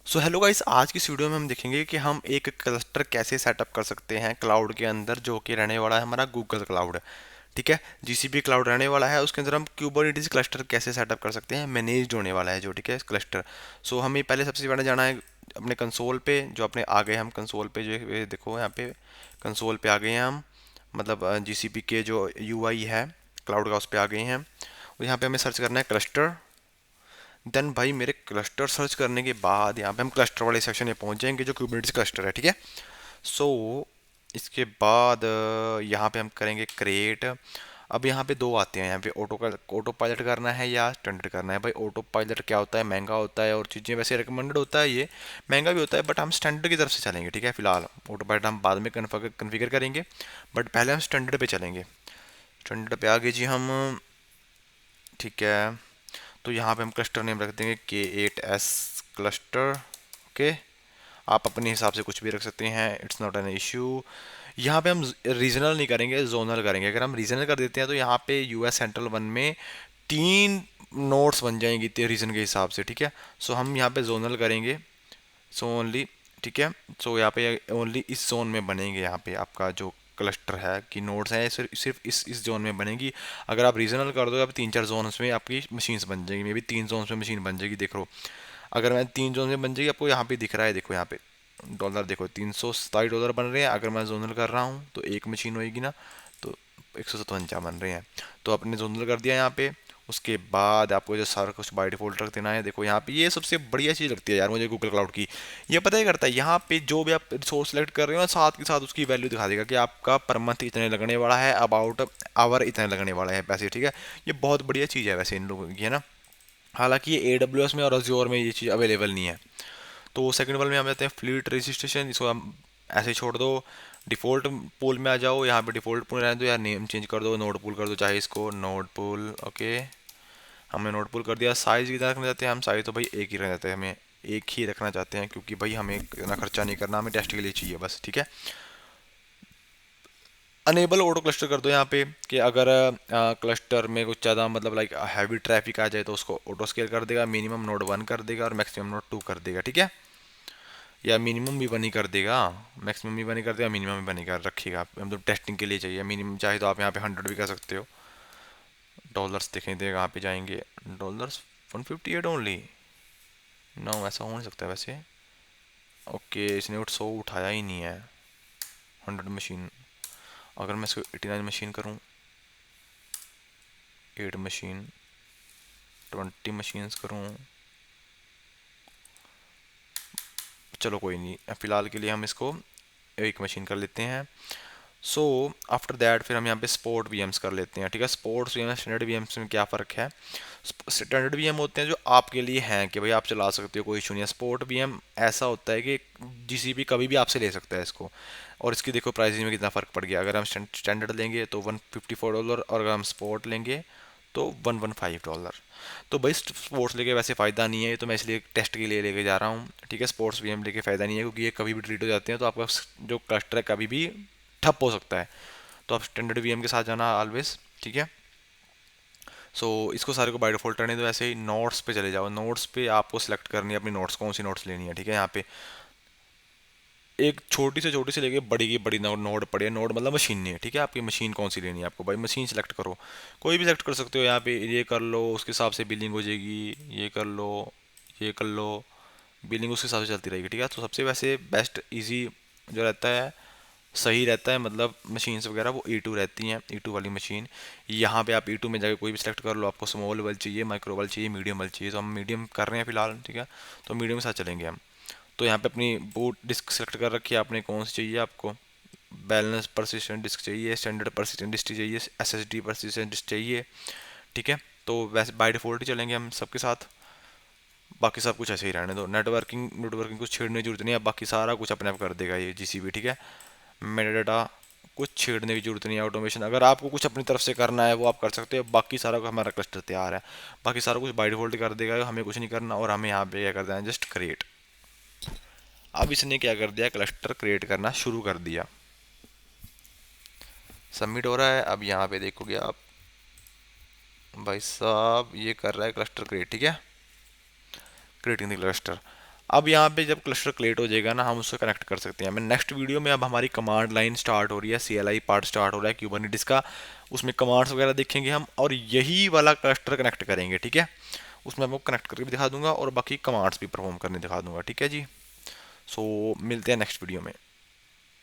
So hello guys, आज की इस वीडियो में हम देखेंगे कि हम एक क्लस्टर कैसे सेटअप कर सकते हैं क्लाउड के अंदर, जो कि रहने वाला है हमारा गूगल क्लाउड। ठीक है, जीसीपी क्लाउड रहने वाला है, उसके अंदर हम क्यूबरनेटिस क्लस्टर कैसे सेटअप कर सकते हैं, मैनेज्ड होने वाला है जो। ठीक है, क्लस्टर। सो हमें पहले सबसे पहले जाना है अपने कंसोल पे, जो अपने आ गए हम कंसोल पे, जो ये देखो यहाँ पे कंसोल पे आ गए हैं हम। मतलब जीसीपी के जो यूआई है क्लाउड का, उस पर आ गए हैं। और यहाँ पे हमें सर्च करना है क्लस्टर। देन भाई मेरे क्लस्टर सर्च करने के बाद यहाँ पे हम क्लस्टर वाले सेक्शन में पहुंच जाएंगे जो कुबरनेटिस क्लस्टर है। ठीक है। सो इसके बाद यहाँ पे हम करेंगे क्रिएट। अब यहाँ पे दो आते हैं, यहाँ पे ऑटो पायलट करना है या स्टैंडर्ड करना है। भाई ऑटो पायलट क्या होता है, महंगा होता है और चीज़ें वैसे रिकमेंडेड होता है, ये महंगा भी होता है, बट हम स्टैंडर्ड की तरफ से चलेंगे। ठीक है, फिलहाल ऑटो पायलट हम बाद में कन्फिगर करेंगे, बट पहले हम स्टैंडर्ड पे चलेंगे। स्टैंडर्ड पे आगे जी हम। ठीक है, तो यहाँ पे हम क्लस्टर नेम रख देंगे K8S क्लस्टर। ओके, आप अपने हिसाब से कुछ भी रख सकते हैं, इट्स नॉट एन इश्यू। यहाँ पे हम रीजनल नहीं करेंगे, जोनल करेंगे। अगर हम रीजनल कर देते हैं तो यहाँ पे यूएस सेंट्रल वन में 3 नोड्स बन जाएंगी रीजन के हिसाब से। ठीक है, सो हम यहाँ पे जोनल करेंगे, सो ओनली। ठीक है, सो यहाँ पे ओनली इस जोन में बनेंगे, यहाँ पे आपका जो क्लस्टर है कि नोड्स हैं सिर्फ सिर्फ इस जोन में बनेगी। अगर आप रीजनल कर दो, आप 3-4 जोन्स में आपकी मशीन्स बन जाएगी, मे बी 3 जोन्स में मशीन बन जाएगी। देख लो, अगर मैं 3 जोन में बन जाएगी, आपको यहाँ पे दिख रहा है, देखो यहाँ पे डॉलर, देखो $327 बन रहे हैं। अगर मैं जोनल कर रहा हूँ तो एक मशीन होएगी ना, तो 157 बन रहे हैं। तो आपने जोनल कर दिया यहाँ पे। उसके बाद आपको जो सारा कुछ बाय डिफॉल्ट रख देना है। देखो यहाँ पे ये सबसे बढ़िया चीज़ लगती है यार मुझे गूगल क्लाउड की। ये पता ही करता है, यहाँ पे जो भी आप रिसोर्स सेलेक्ट कर रहे हो ना, साथ के साथ उसकी वैल्यू दिखा देगा कि आपका पर मंथ इतने लगने वाला है, अबाउट आवर इतने लगने वाला है पैसे। ठीक है, ये बहुत बढ़िया चीज़ है वैसे इन लोगों की, है ना। हालांकि ये AWS में और अज्योर में ये चीज़ अवेलेबल नहीं है। तो सेकंड वाले में हम जाते हैं फ्लीट रजिस्ट्रेशन, इसको हम ऐसे ही छोड़ दो। डिफ़ॉल्ट पूल में आ जाओ, यहाँ पे डिफ़ॉल्ट पूल रहने दो, या नेम चेंज कर दो, नोड पूल कर दो चाहे इसको, नोड पूल। ओके, हमने नोड पूल कर दिया। साइज़ कितना रखना चाहते हैं हम, साइज़ तो भाई एक ही रखना चाहते हैं, हमें एक ही रखना चाहते हैं, क्योंकि भाई हमें इतना खर्चा नहीं करना, हमें टेस्ट के लिए चाहिए बस। ठीक है, अनेबल ऑटो क्लस्टर कर दो यहाँ पे, कि अगर क्लस्टर में कुछ ज़्यादा मतलब लाइक हैवी ट्रैफिक आ जाए तो उसको ऑटो स्केल कर देगा, मिनिमम नोड 1 कर देगा और मैक्सिमम नोड 2 कर देगा। ठीक है, या मिनिमम भी बनी कर देगा, मैक्सिमम भी बनी कर देगा, मिनिमम भी बनी कर रखिएगा। मतलब टेस्टिंग के लिए चाहिए मिनिमम, चाहे तो आप यहाँ पे 100 भी कर सकते हो। डॉलर्स देखें देगा, कहाँ पे जाएंगे, डॉलर्स 158 ओनली। नो, ऐसा हो नहीं सकता वैसे। ओके, इसने उठाया ही नहीं है 100 मशीन। अगर मैं इसको 89 मशीन करूँ, 8 मशीन, 20 मशीन्स करूँ, चलो कोई नहीं, फ़िलहाल के लिए हम इसको एक मशीन कर लेते हैं। सो आफ्टर दैट फिर हम यहाँ पे स्पोर्ट वीएम्स कर लेते हैं। ठीक है, स्पोर्ट्स वीएम स्टैंडर्ड वीएम्स में क्या फ़र्क है। स्टैंडर्ड वीएम होते हैं जो आपके लिए हैं कि भाई आप चला सकते हो, कोई इशू नहीं है। स्पोर्ट वीएम ऐसा होता है कि जीसीबी कभी भी आपसे ले सकता है इसको। और इसकी देखो प्राइसिंग में कितना फ़र्क पड़ गया। अगर हम स्टैंडर्ड लेंगे तो $154, और अगर हम स्पोर्ट लेंगे तो $115। तो भाई स्पोर्ट्स लेके वैसे फ़ायदा नहीं है, ये तो मैं इसलिए टेस्ट के लिए लेके जा रहा हूँ। ठीक है, स्पोर्ट्स वीएम लेके फ़ायदा नहीं है, क्योंकि ये कभी भी डिलीट हो जाते हैं, तो आपका जो क्लस्टर है कभी भी ठप हो सकता है। तो आप स्टैंडर्ड वीएम के साथ जाना ऑलवेज। ठीक है, सो इसको सारे को बाय डिफॉल्ट रहने दो। ऐसे ही नोट्स पे चले जाओ, नोट्स पे आपको सिलेक्ट करनी है अपनी नोट्स, कौन सी नोट्स लेनी है। ठीक है, यहाँ पे एक छोटी से लेके बड़ी की बड़ी नोड पड़ी है, नोड मतलब मशीन नहीं है। ठीक है, आपकी मशीन कौन सी लेनी है आपको, भाई मशीन सेलेक्ट करो, कोई भी सेलेक्ट कर सकते हो। यहाँ पे ये कर लो, उसके हिसाब से बिलिंग हो जाएगी, ये कर लो, ये कर लो, बिलिंग उसके हिसाब से चलती रहेगी। ठीक है, तो सबसे वैसे बेस्ट इजी जो रहता है, सही रहता है, मतलब मशीन्स वगैरह वो E2 रहती हैं, E2 वाली मशीन। यहाँ पे आप E2 में जाके कोई भी सिलेक्ट कर लो, आपको स्मॉल वाल चाहिए, माइक्रो वाल चाहिए, मीडियम वाल चाहिए, तो हम मीडियम कर रहे हैं फिलहाल। ठीक है, तो मीडियम के साथ चलेंगे हम। तो यहाँ पे अपनी बूट डिस्क सेलेक्ट कर रखी है आपने, कौन सी चाहिए आपको। बैलेंस परसिस्टेंट डिस्क चाहिए, स्टैंडर्ड परसिस्टेंट डिस्क चाहिए, SSD परसिस्टेंट डिस्क चाहिए। ठीक है, तो वैसे बाय डिफॉल्ट ही चलेंगे हम सबके साथ। बाकी सब कुछ ऐसे ही रहने दो। नेटवर्किंग नेटवर्किंग कुछ छेड़ने की जरूरत नहीं है, बाकी सारा कुछ अपने आप कर देगा ये जीसीबी। ठीक है, मेटा डाटा कुछ छेड़ने की जरूरत नहीं है। ऑटोमेशन अगर आपको कुछ अपनी तरफ से करना है वो आप कर सकते हो, बाकी सारा हमारा क्लस्टर तैयार है। बाकी सारा कुछ बाय डिफॉल्ट कर देगा, हमें कुछ नहीं करना। और हमें यहाँ पे क्या कर देना है, जस्ट क्रिएट। अब इसने क्या कर दिया, क्लस्टर क्रिएट करना शुरू कर दिया। सबमिट हो रहा है। अब यहाँ पे देखोगे आप, भाई साहब ये कर रहा है क्लस्टर क्रिएट। ठीक है, क्रिएटिंग द क्लस्टर। अब यहाँ पे जब क्लस्टर क्रिएट हो जाएगा ना, हम उससे कनेक्ट कर सकते हैं। मैं नेक्स्ट वीडियो में अब हमारी कमांड लाइन स्टार्ट हो रही है, CLI पार्ट स्टार्ट हो रहा है क्यूबरनेटिस का, उसमें कमांड्स वगैरह देखेंगे हम और यही वाला क्लस्टर कनेक्ट करेंगे, ठीक है। उसमें आपको कनेक्ट करके भी दिखा दूंगा और बाकी कमांड्स भी परफॉर्म करने दिखा दूंगा, ठीक है जी। सो मिलते हैं नेक्स्ट वीडियो में।